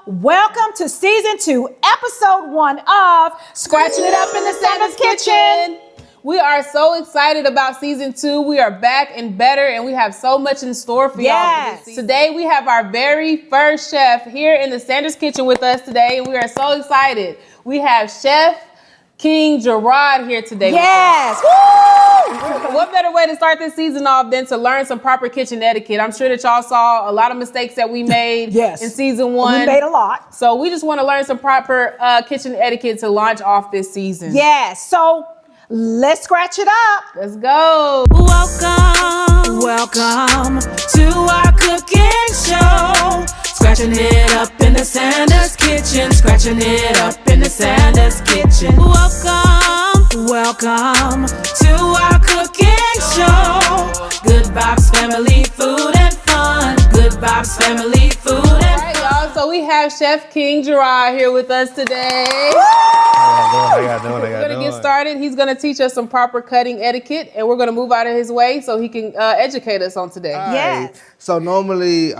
Welcome to season 2, episode 1 of Scratching It Up in the Santa's Kitchen. We are so excited about season 2. We are back and better, and we have so much in store for y'all. Today, we have our very first chef here in the Santa's Kitchen with us today, and we are so excited. We have Chef King Jerrod here today. Yes. Woo! What better way to start this season off than to learn some proper kitchen etiquette? I'm sure that y'all saw a lot of mistakes that we made in season 1. We made a lot. So we just want to learn some proper kitchen etiquette to launch off this season. Yes. So let's scratch it up. Let's go. Welcome to our cooking show. Scratching it up in the Santa's Kitchen. Scratching it up in the Santa's Kitchen. Welcome to our cooking show. Good vibes, family, food, and fun. Good vibes, family, food, and fun. All right, y'all. So we have Chef King Jerrod here with us today. How y'all doing? We're going to get started. He's going to teach us some proper cutting etiquette, and we're going to move out of his way so he can educate us on today. Yes. So normally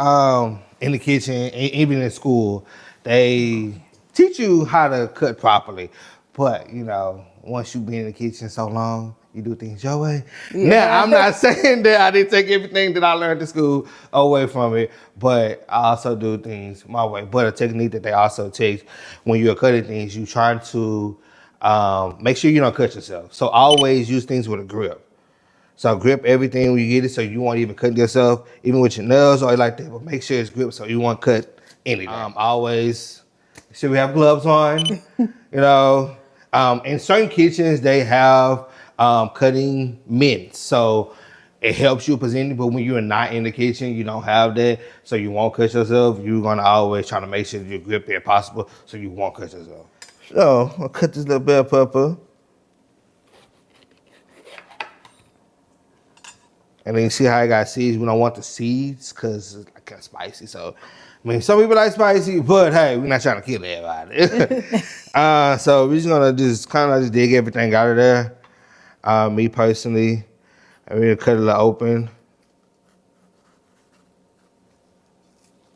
in the kitchen, even in school, they teach you how to cut properly. But, you know, once you've been in the kitchen so long, you do things your way. Yeah. Now, I'm not saying that I didn't take everything that I learned in school away from it, but I also do things my way. But a technique that they also teach when you're cutting things, you try to make sure you don't cut yourself. So always use things with a grip. So grip everything when you get it so you won't even cut yourself, even with your nails or like that, but make sure it's gripped so you won't cut anything. Always make sure we have gloves on, you know. In certain kitchens, they have cutting mints. So it helps you present it, but when you're not in the kitchen, you don't have that, so you won't cut yourself. You're gonna always try to make sure you grip it if possible so you won't cut yourself. So I'll cut this little bell pepper. And then you see how I got seeds. We don't want the seeds because it's kind of spicy. So, I mean, some people like spicy, but hey, we're not trying to kill everybody. So we're just gonna kind of dig everything out of there. Me personally, I'm gonna cut it open.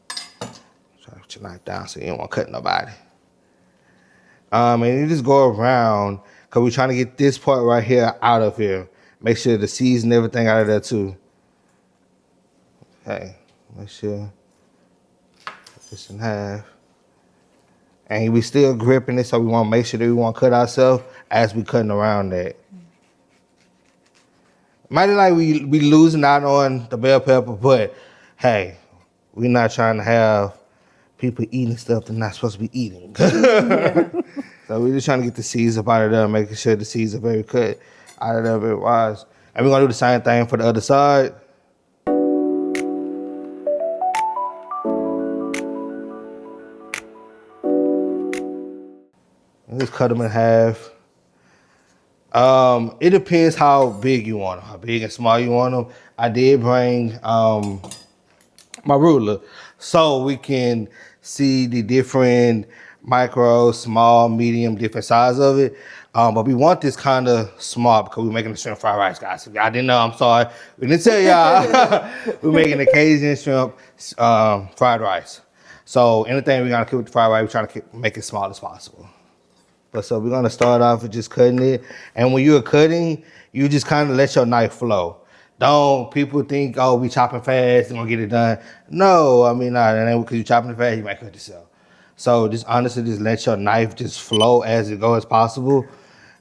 Try to put your knife down so you don't want to cut nobody. And you just go around because we're trying to get this part right here out of here. Make sure the seeds and everything out of there too. Okay, make sure cut this in half. And we still gripping it, so we want to make sure that we want to cut ourselves as we cutting around that. Might be like we losing out on the bell pepper, but hey, we're not trying to have people eating stuff they're not supposed to be eating. So we're just trying to get the seeds up out of there, making sure the seeds are very cut out of there very wise. And we're gonna do the same thing for the other side. And just cut them in half. It depends how big you want them, how big and small you want them. I did bring my ruler so we can see the different micro, small, medium, different size of it. But we want this kind of small because we're making the shrimp fried rice, guys. If y'all didn't know, I'm sorry. We didn't tell y'all. We're making the Cajun shrimp fried rice. So anything we're gonna cook with the fried rice, we're trying to make it small as possible. But so we're gonna start off with just cutting it. And when you're cutting, you just kind of let your knife flow. Don't people think, oh, we chopping fast, we're gonna get it done. No, I mean, nah, and then because you're chopping it fast, you might cut yourself. So just honestly, just let your knife just flow as it goes as possible.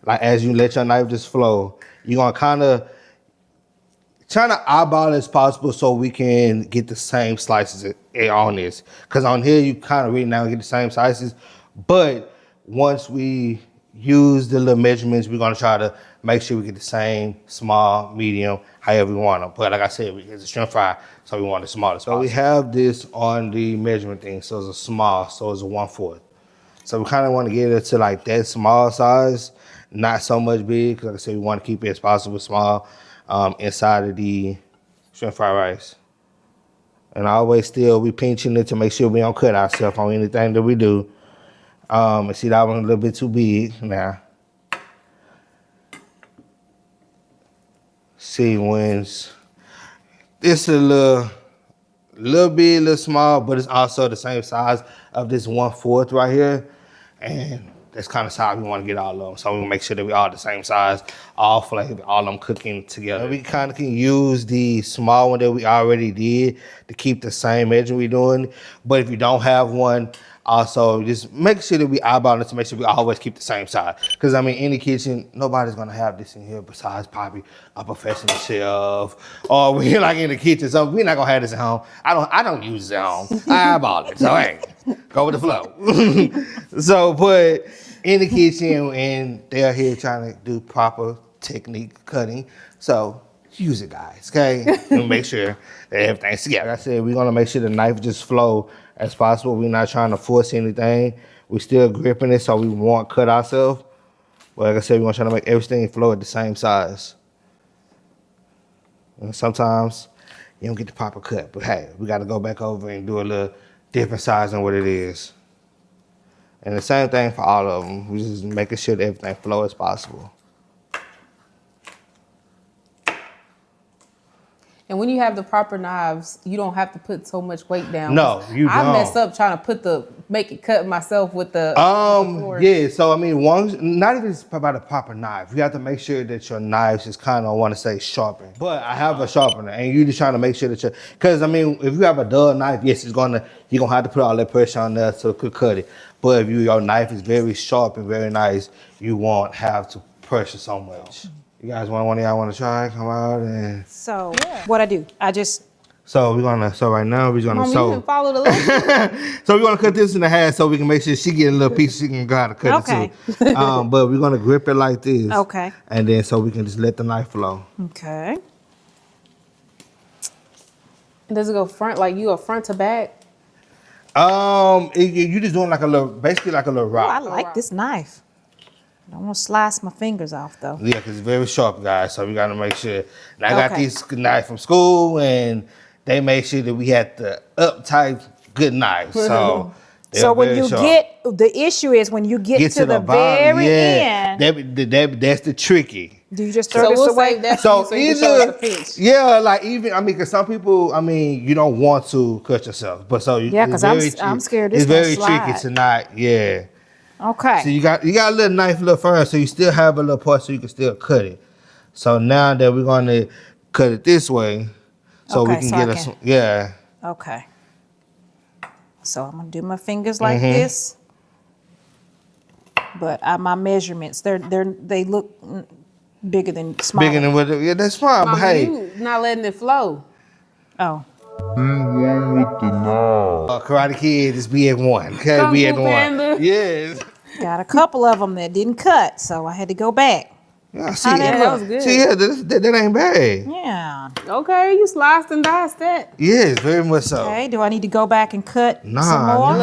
Like as you let your knife just flow, you're gonna kind of trying to eyeball as possible so we can get the same slices on this. Cause on here, you kind of really now get the same slices. But once we use the little measurements, we're gonna try to make sure we get the same small, medium, however we want them. But like I said, it's a shrimp fry, so we want the smallest. So we have this on the measurement thing, so it's a small, so it's a 1/4. So we kind of want to get it to like that small size, not so much big, because like I said, we want to keep it as possible small inside of the shrimp fried rice. And always still, we pinching it to make sure we don't cut ourselves on anything that we do. And see, that one a little bit too big now. See, when it's a little a little big, a little small, but it's also the same size of this 1/4 right here. And that's kind of size we want to get all of them. So we make sure that we all the same size, all flavor, all of them cooking together. And we kind of can use the small one that we already did to keep the same measure we're doing. But if you don't have one, also just make sure that we eyeball it to make sure we always keep the same size. Because I mean, in the kitchen, nobody's gonna have this in here besides probably a professional chef, or we're like in the kitchen, so we're not gonna have this at home. I don't use it at home. I eyeball it, so hey, go with the flow. So, but in the kitchen, and they're here trying to do proper technique cutting, so use it, guys. Okay, and make sure that everything's together. Like I said, we're gonna make sure the knife just flow as possible. We're not trying to force anything. We're still gripping it so we won't cut ourselves. But like I said, we're gonna try to make everything flow at the same size. And sometimes you don't get the proper cut, but hey, we gotta go back over and do a little different size than what it is. And the same thing for all of them. We're just making sure that everything flow as possible. And when you have the proper knives, you don't have to put so much weight down. No, you don't. I messed up trying to make it cut myself with the yeah, so I mean, not even about a proper knife. You have to make sure that your knives is kind of, I want to say, sharpened. But I have a sharpener, and you're just trying to make sure that because I mean, if you have a dull knife, yes, you're gonna have to put all that pressure on there so it could cut it. But if your knife is very sharp and very nice, you won't have to pressure so much. You guys one of y'all want to try? Come out and. So what I do? I just. So right now we're gonna you can follow the list. So we're gonna cut this in half so we can make sure she get a little piece she can go how to cut it too. But we're gonna grip it like this. Okay. And then so we can just let the knife flow. Okay. Does it go front, like you go front to back? You just doing basically like a little rock. Oh, I like this knife. I don't want to slice my fingers off though. Yeah, because it's very sharp, guys. So we got to make sure. And I got these knives from school, and they made sure that we had the uptight good knives. So, when you get, the issue is when you get to the very end. That's the tricky. Do you just throw this away? So either, yeah, like even, I mean, because some people, I mean, you don't want to cut yourself. But so yeah, because I'm scared this it's very slide. tricky to not, yeah. Okay. So you got a little knife a little firm, so you still have a little part so you can still cut it. So now that we're going to cut it this way, so we can get us, yeah. Okay. So I'm going to do my fingers like this. But my measurements, they look bigger than small. Bigger than what, yeah, that's fine, but hey. You not letting it flow. Oh. Karate Kid is be at one. Okay, be at one. Yes. Got a couple of them that didn't cut, so I had to go back. Yeah, see, that was good. See, yeah, that ain't bad. Yeah. Okay, you sliced and diced that. Yes, very much so. Okay, do I need to go back and cut some more?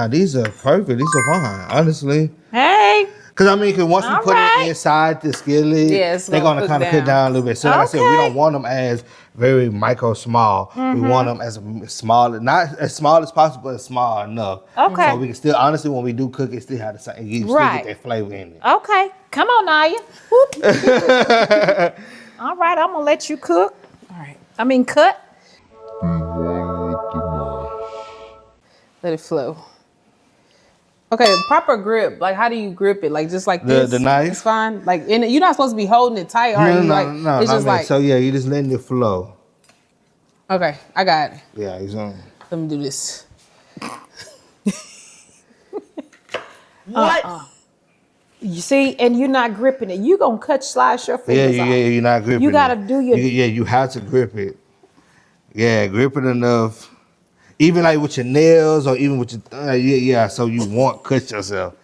These are perfect. These are fine, honestly. Hey. Because, I mean, once we put it inside the skillet, they're going to kind of cut down a little bit. So, like I said, we don't want them as very micro small. We want them as small, not as small as possible, but small enough. Okay. So we can still, honestly, when we do cook it, still have the same, you still get that flavor in it. Okay. Come on, Naya. All right, I'm going to let you cook. All right. I mean, cut. Let it flow. Okay, proper grip. Like, how do you grip it? Like, just like this? The knife? It's fine. Like, you're not supposed to be holding it tight, are you? No. It's just like... So, yeah, you're just letting it flow. Okay, I got it. Yeah, he's on. Let me do this. What? You see, and you're not gripping it. You're going to slice your fingers off. Yeah, you're not gripping it. You got to do your... you have to grip it. Yeah, grip it enough. Even like with your nails or even with your so you won't cut yourself.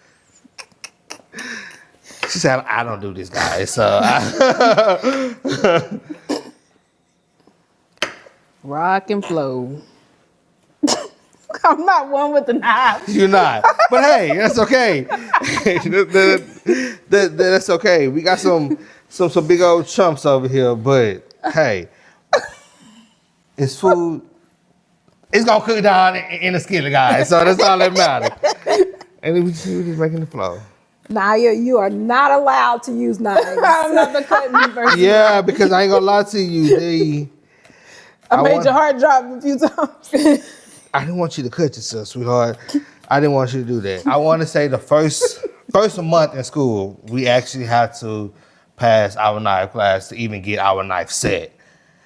She said, I don't do this, guys. So rock and flow. I'm not one with the knife. You're not. But hey, that's okay. That's okay. We got some big old chumps over here, but hey, it's food. It's gonna cook down in the skillet, guys. So that's all that matters. And we're just making the flow. Naya, you are not allowed to use knives. I'm not the cutting person. Yeah, because I ain't gonna lie to you. I made your heart drop a few times. I didn't want you to cut yourself, sweetheart. I didn't want you to do that. I want to say the first month in school, we actually had to pass our knife class to even get our knife set.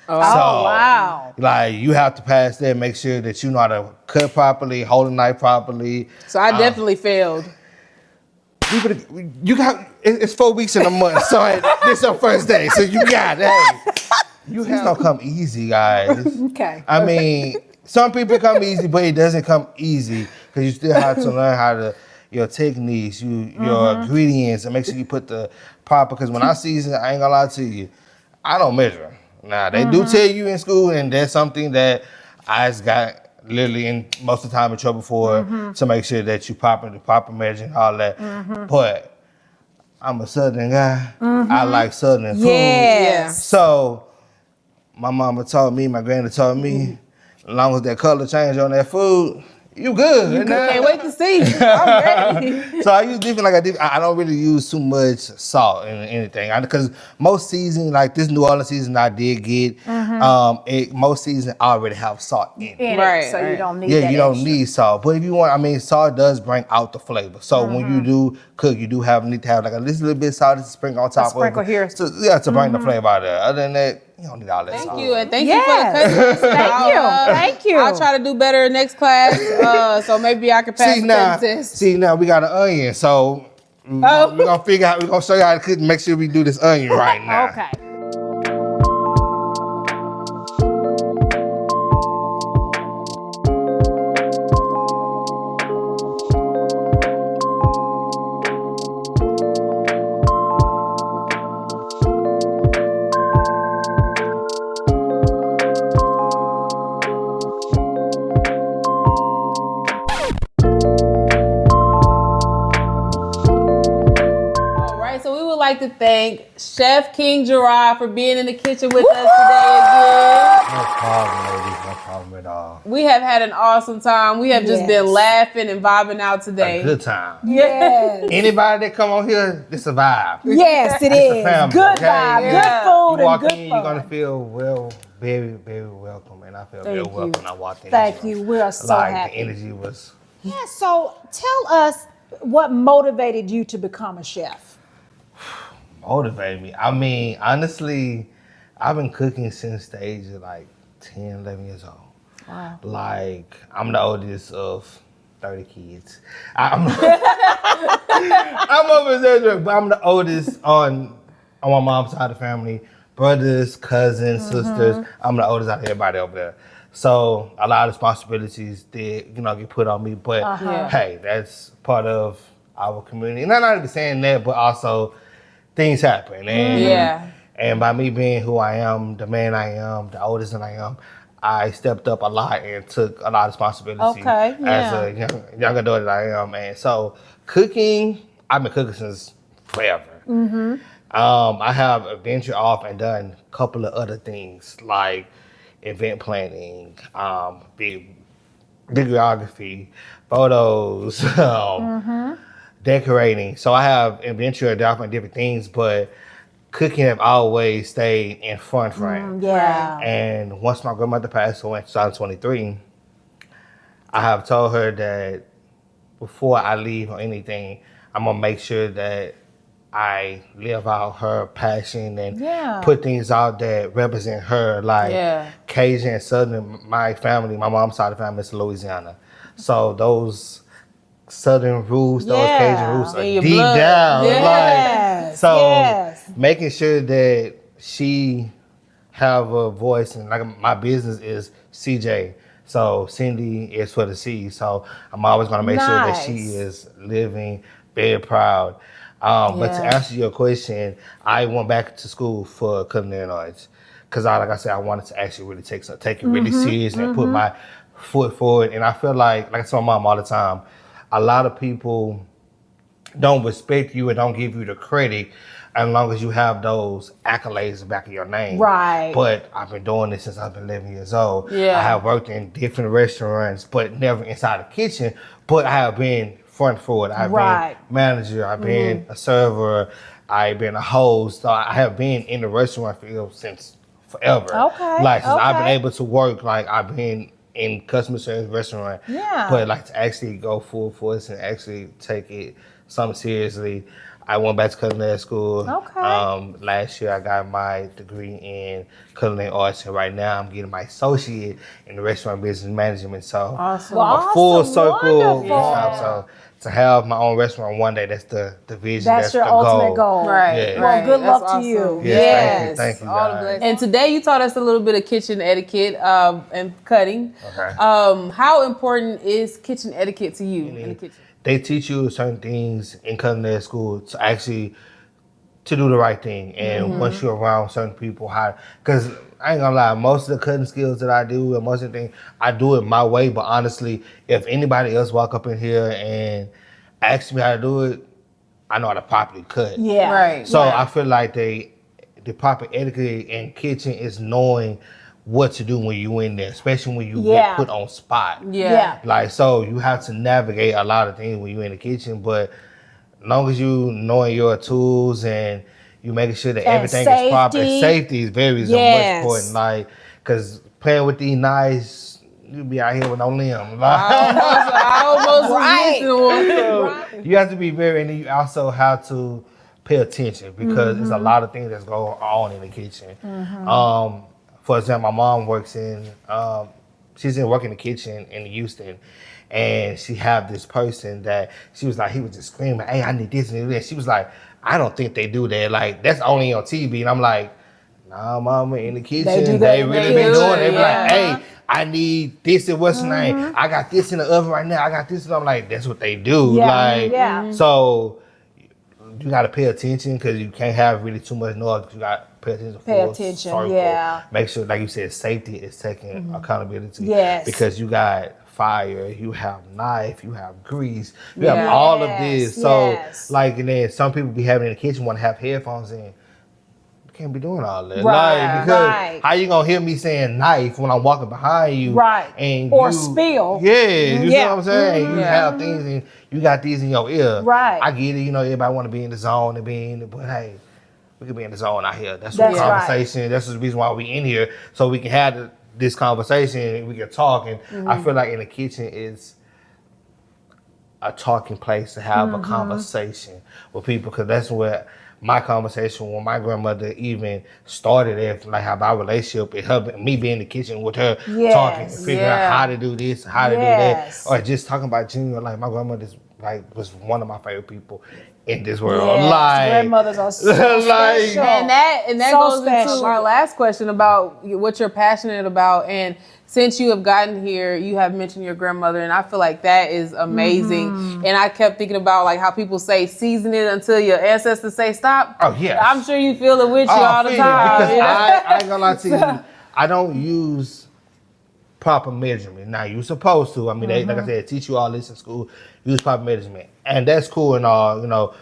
Oh, wow. Like, you have to pass that, make sure that you know how to cut properly, hold the knife properly. So I definitely failed. It's 4 weeks in a month, so this is your first day, so you got it. Hey, things don't come easy, guys. Okay. I mean, some people come easy, but it doesn't come easy because you still have to learn how to, your techniques, your ingredients, and make sure you put the proper, because when I season, I ain't gonna lie to you, I don't measure. Now, they do tell you in school, and that's something that I just got literally in most of the time in trouble for, to make sure that you proper measure and all that. But I'm a Southern guy. I like Southern food. Yes. So my mama taught me, my granny taught me, as long as that color change on that food, you good. Can't wait to see. I'm ready. So I use different, I don't really use too much salt in anything. Because most season, like this New Orleans season I did get, most season already have salt in it. Right, So you don't need Yeah, that you don't extra. need salt. But if you want, I mean, salt does bring out the flavor. So when you do cook, you do need to have like a little bit of salt to sprinkle on top of it. sprinkle here. To bring the flavor out of it. Other than that, you don't need all that Thank salt. you, and thank you for the Yes. cutting. Thank you. I'll try to do better next class, so maybe I can pass the cutting test. See, now we got an onion, so we're gonna figure out, we're gonna show you how to cook and make sure we do this onion right now. Okay. Like to thank Chef King Jerrod for being in the kitchen with us today again. No problem, ladies. No problem at all. We have had an awesome time. We have just been laughing and vibing out today. A good time. Yes. Anybody that come on here, it's a vibe. Yes, it is. family, Good okay? vibe, Yeah. good food, You walk and good in, fun. you're gonna feel very, very welcome, and I feel very Thank you. welcome when I walked in. Thank this room. you. We are so like, happy. The energy was. Yeah, so tell us what motivated you to become a chef. Motivated me. I mean, honestly, I've been cooking since the age of like 10, 11 years old. Wow. Like, I'm the oldest of 30 kids. I'm over, but I'm the oldest on my mom's side of the family. Brothers, cousins, sisters. I'm the oldest out of everybody over there. So a lot of responsibilities did, get put on me. But hey, that's part of our community. And I'm not even saying that, but also things happen. And by me being who I am, the man I am, the oldest that I am, I stepped up a lot and took a lot of responsibility as a young adult that I am. And so cooking, I've been cooking since forever. I have ventured off and done a couple of other things like event planning, videography, photos, decorating. So I have ventured off on different things, but cooking have always stayed in front. And once my grandmother passed away in 2023, I have told her that before I leave or anything, I'm gonna make sure that I live out her passion and put things out that represent her, like Cajun, Southern. My family, my mom's side of the family is Louisiana, so those Southern roots, those Cajun roots are deep down. Making sure that she have a voice, and like my business is CJ. So Cindy is for the C. So I'm always gonna make sure that she is living very proud. But to answer your question, I went back to school for culinary arts because, like I said, I wanted to actually really take it really serious and put my foot forward. And I feel like I tell my mom all the time, a lot of people don't respect you and don't give you the credit as long as you have those accolades in the back of your name. Right. But I've been doing this since I've been 11 years old. I have worked in different restaurants, but never inside the kitchen. But I have been front forward. I've been manager. I've been a server. I've been a host. So I have been in the restaurant field since forever. Okay, Like, since I've been okay. able to work, like, I've been in customer service restaurant. Yeah. But, like, to actually go full force and actually take it something seriously, I went back to culinary school. Okay. Last year, I got my degree in culinary arts, and right now, I'm getting my associate in the restaurant business management. So, Awesome. Well, a full awesome, circle. wonderful. Yeah. So, to have my own restaurant one day, that's the vision. That's your the ultimate goal. goal. Right. Yeah. Well, Right. good That's luck to you. awesome. Yes, thank you, All the guys. blessings. And today you taught us a little bit of kitchen etiquette and cutting. Okay. How important is kitchen etiquette to you in the kitchen? They teach you certain things in culinary school to actually to do the right thing. And once you're around certain people, because I ain't gonna lie, most of the cutting skills that I do and most of the things, I do it my way. But honestly, if anybody else walk up in here and ask me how to do it, I know how to properly cut. Yeah. Right. So I feel like the proper etiquette in kitchen is knowing what to do when you in there, especially when you Yeah. get put on spot. Yeah. Like, so you have to navigate a lot of things when you're in the kitchen, but as long as you knowing your tools and you making sure that And everything is proper, safety. safety is very Yes. much important. Like, because playing with these knives, you be out here with no limb. I almost Right. was missing one. You have to be very, and then you also have to pay attention because there's a lot of things that's going on in the kitchen. For example, my mom works she's working in the kitchen in Houston, and she have this person that she was like, he was just screaming, hey, I need this and this. She was like, I don't think they do that. Like, that's only on TV. And I'm like, nah, mama, in the kitchen, do they that. really They be do doing it. it, They be yeah. like, hey, I need this and what's the name? I got this in the oven right now. I got this. And I'm like, that's what they do. Yeah, Like, yeah. so you got to pay attention because you can't have really too much noise. You got to pay attention. Pay full attention, circle. yeah. Make sure, like you said, safety is taking accountability. Yes. Because you got fire, you have knife, you have grease, you have Yeah. all of this. So, Yes. like, and then some people be having in the kitchen want to have headphones in. You can't be doing all that. Right, Like, because right. how you gonna hear me saying knife when I'm walking behind you? Right. And Or you, spill. Yeah, you Yeah. know what I'm saying? You Yeah. have things and you got these in your ear. Right. I get it, you know, everybody wanna be in the zone and be in the, but hey, we can be in the zone out here. That's That's what right. conversation. That's the reason why we in here, so we can have this conversation and we can talk. And I feel like in the kitchen is a talking place to have a conversation with people, because that's where my conversation with my grandmother even started at, like how our relationship, it helped me be in the kitchen with her Yes. talking and figuring Yeah. out how to do this, how to do Yes. that, or just talking about Junior. Like, my grandmother's like was one of my favorite people in this world. Yes. Like, Grandmothers are so Like- special. And that So goes special. into our last question about what you're passionate about. And since you have gotten here, you have mentioned your grandmother, and I feel like that is amazing. Mm-hmm. And I kept thinking about like how people say season it until your ancestors say stop. Oh, yes. I'm sure you feel it with you Oh, all I the feel it, time. because you know? I ain't gonna lie to you. I don't use proper measurement. Now, you're supposed to. I mean, they, like I said, teach you all this in school. Use proper measurement. And that's cool and all, you know,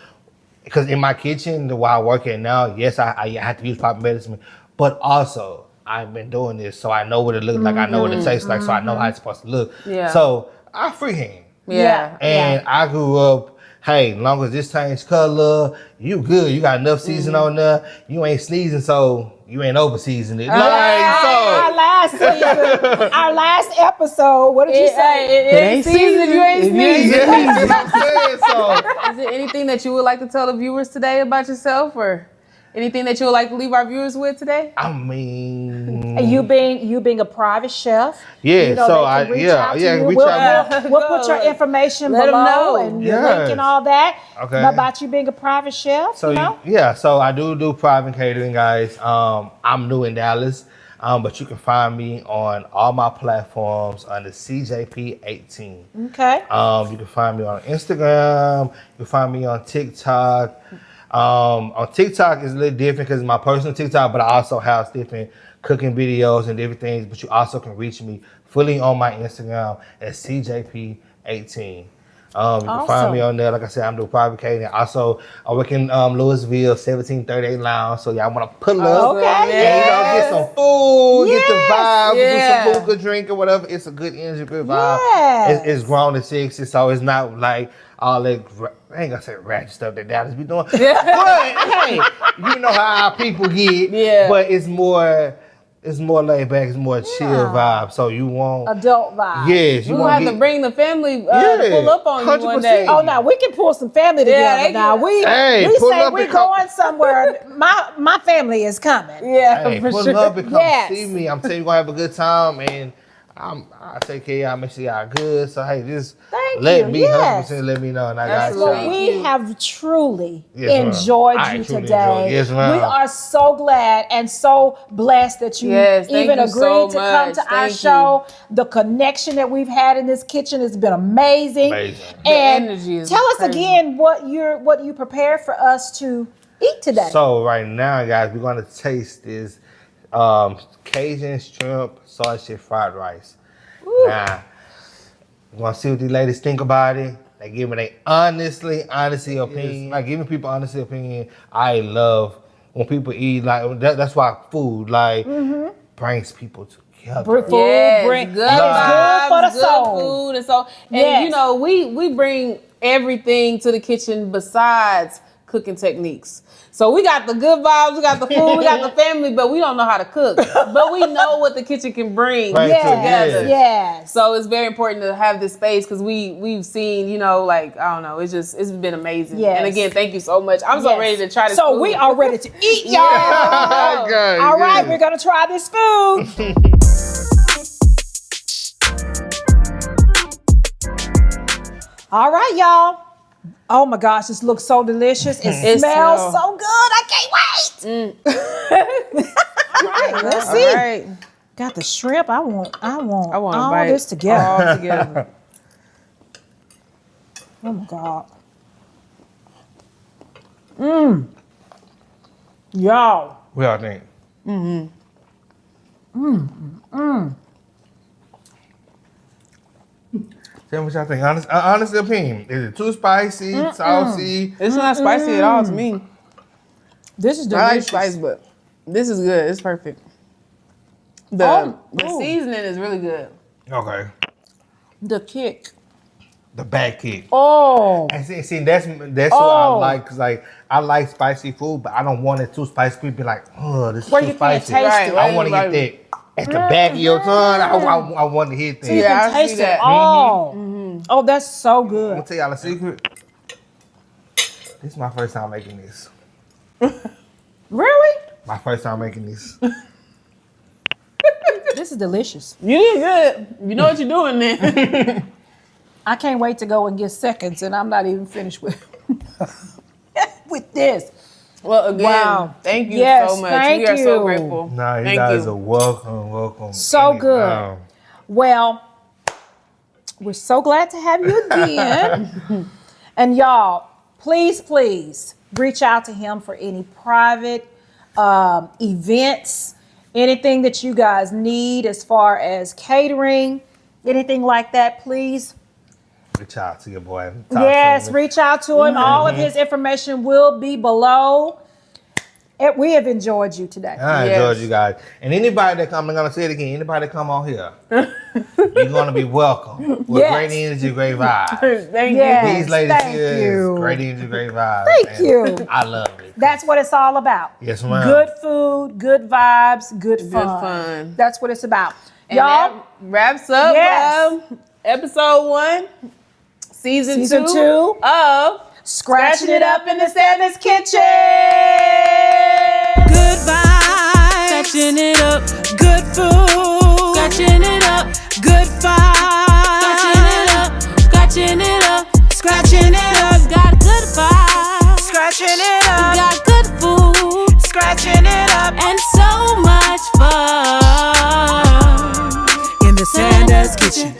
because in my kitchen, while I work at now, yes, I have to use proper measurement. But also, I've been doing this, so I know what it looks like. I know what it tastes like, so I know how it's supposed to look. Yeah. So, I freehand. Yeah. And I grew up, hey, long as this change color, you good. You got enough season on there. You ain't sneezing, so you ain't over seasoned it. Our Like, last season, our last episode, what did you say? It ain't season if you ain't so, sneezing. yeah, that's what I'm saying. So, Is there anything that you would like to tell the viewers today about yourself, or anything that you would like to leave our viewers with today? I mean, And you being a private chef. Yeah, you know, so they can reach out to you. reach We'll, out. we'll put your information Let 'em below know. and your Yes. link and all that. Okay. About you being a private chef, So you know? so I do private catering, guys. I'm new in Dallas, but you can find me on all my platforms under CJP18. Okay. You can find me on Instagram. You can find me on TikTok. On TikTok is a little different because it's my personal TikTok, but I also have different cooking videos and different things. But you also can reach me fully on my Instagram at CJP18. You can find me on there. Like I said, I'm doing private catering. Also, I work in Louisville, 1738 Lounge. So y'all want to pull up Okay, and get some food, get the vibe, Yeah. do some hookah drink or whatever. It's a good energy, good vibe. Yes. It's grown to 60, so it's not like all that. I ain't gonna say ratchet stuff that Dallas be doing. But hey, you know how our people get. Yeah. But it's more it's more laid back. It's more chill vibe. So you want adult vibe. Yes, You have to bring the family to pull up on you one 100%. day. Oh, now we can pull some family together. they Now can. we pull say up we're and come- going somewhere. My family is coming. Yeah, Hey, for pull sure. up and come Yes. see me. I'm telling you, we're gonna have a good time, and I take care of y'all, make sure y'all good. So hey, just Thank let you, me yes. 100% let me know, and I got Absolutely. Well, y'all. we have truly Yes, ma'am. enjoyed I you truly today. enjoyed it. Yes, ma'am. We are so glad and so blessed that you Yes, thank even you agreed so to come much. to our Thank you. show. The connection that we've had in this kitchen has been amazing. Amazing. And energy is tell us crazy. again what you prepared for us to eat today. So right now, guys, we're gonna taste this Cajun shrimp sausage fried rice. Now, we're gonna see what these ladies think about it. They give me their honestly opinion. Like giving people honestly opinion. I love when people eat like that's why food like brings people together. Food Yes, bring, good and it's good for the vibes, soul. good food, and so Yes. you know we bring everything to the kitchen besides cooking techniques. So we got the good vibes, we got the food, we got the family, but we don't know how to cook. But we know what the kitchen can bring Right, together. Yes. So it's very important to have this space because we've seen, you know, like I don't know, it's been amazing. Yes. And again, thank you so much. I'm so Yes. ready to try this. So food. we are ready to eat, y'all. Okay, All right, good. we're gonna try this food. All right, y'all. Oh my gosh, this looks so delicious. It smells smells- so good. I can't wait. All right, let's see. All right. Got the shrimp. I want a all bite this together. all together. Oh my God. Y'all. What y'all think? Tell me what y'all think. Honest opinion. Is it too spicy, saucy? It's not spicy at all to me. This is I like delicious. spice, but this is good. It's perfect. The Oh. seasoning is really good. Okay. The kick. The back kick. Oh. And see, that's what I like. Cause like I like spicy food, but I don't want it too spicy. People be like, oh, this is Where too you can't spicy. taste Right, it. right. I want to get that at the back of your tongue. I want to hit that. You Yeah, can I see taste it that. all. Oh, that's so I'm good. gonna tell y'all a secret. This is my first time making this. Really? My first time making this. This is delicious. You did good. You know what you're doing then. I can't wait to go and get seconds, and I'm not even finished with with this. Well, again, Wow. thank you Yes, so much. thank We are so you. grateful. Nah, you Thank guys you. are welcome. So good. Anytime. Well, we're so glad to have you again. And y'all, please reach out to him for any private events, anything that you guys need as far as catering, anything like that, please. Reach out to your boy. Talk Yes, to me. reach out to him. All of his information will be below. We have enjoyed you today. I Yes. enjoyed you guys. And anybody that come, I'm gonna say it again. Anybody that come on here, you're gonna be welcome with Yes. great energy, great vibes. Thank Yes. you. These ladies thank here you. is great energy, great vibes. Thank and you. I love it. That's what it's all about. Yes, ma'am. Good food, good vibes, good fun. fun. That's what it's about. And Y'all, that wraps up Yes. episode 1, season 2 2 of scratching it up in the Sanders kitchen. Good vibes, scratching it up. Good food, scratching it up. Good vibes, scratching it up, scratching it up. Got good vibes, scratching it up. Got good food, scratching it up, and so much fun in the Sanders kitchen.